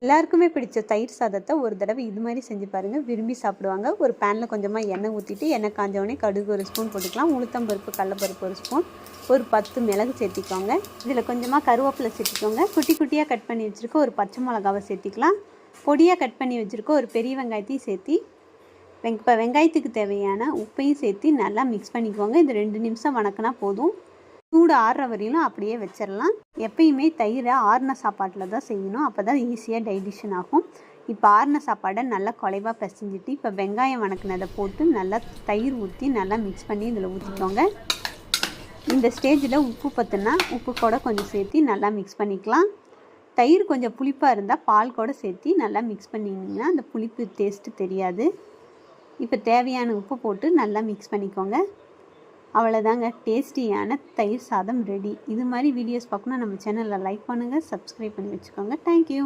எல்லாருக்குமே பிடிச்ச தயிர் சாதத்தை ஒரு தடவை இது மாதிரி செஞ்சு பாருங்கள், விரும்பி சாப்பிடுவாங்க. ஒரு பேனில் கொஞ்சமாக எண்ணெய் ஊற்றிட்டு எண்ணெய் காஞ்சவொடனே கடுகு ஒரு ஸ்பூன் போட்டுக்கலாம், உளுத்தம்பருப்பு கடலப்பருப்பு ஒரு ஸ்பூன், ஒரு 10 மிளகு சேர்த்திக்கோங்க. இதில் கொஞ்சமாக கருவேப்பிலை சேர்த்திக்கோங்க. குட்டி குட்டியாக கட் பண்ணி வச்சுருக்க ஒரு பச்சை மிளகாவை சேர்த்திக்கலாம். பொடியாக கட் பண்ணி வச்சுருக்க ஒரு பெரிய வெங்காயத்தையும் சேர்த்தி இப்போ வெங்காயத்துக்கு தேவையான உப்பையும் சேர்த்து நல்லா மிக்ஸ் பண்ணிக்கோங்க. இது 2 நிமிஷம் வணக்கினா போதும். சூடு ஆறுற வரையிலும் அப்படியே வச்சிடலாம். எப்பயுமே தயிரை ஆறின சாப்பாட்டில் தான் செய்யணும், அப்போ தான் ஈஸியாக டைஜஷன் ஆகும். இப்போ ஆறின சாப்பாடை நல்லா குலைவாக பிசைஞ்சிட்டு இப்போ வெங்காயம் வணக்கினதை போட்டு நல்லா தயிர் ஊற்றி நல்லா மிக்ஸ் பண்ணி இதில் ஊற்றிக்கோங்க. இந்த ஸ்டேஜில் உப்பு பத்துனா உப்பு கூட கொஞ்சம் சேர்த்து நல்லா மிக்ஸ் பண்ணிக்கலாம். தயிர் கொஞ்சம் புளிப்பாக இருந்தால் பால் கூட சேர்த்து நல்லா மிக்ஸ் பண்ணிங்கன்னா அந்த புளிப்பு டேஸ்ட்டு தெரியாது. இப்போ தேவையான உப்பு போட்டு நல்லா மிக்ஸ் பண்ணிக்கோங்க. அவ்வளோதாங்க, டேஸ்டியான தயிர் சாதம் ரெடி. இது மாதிரி வீடியோஸ் பார்க்கணும் நம்ம சேனலில் லைக் பண்ணுங்கள், சப்ஸ்கிரைப் பண்ணி வச்சுக்கோங்க. தேங்க்யூ.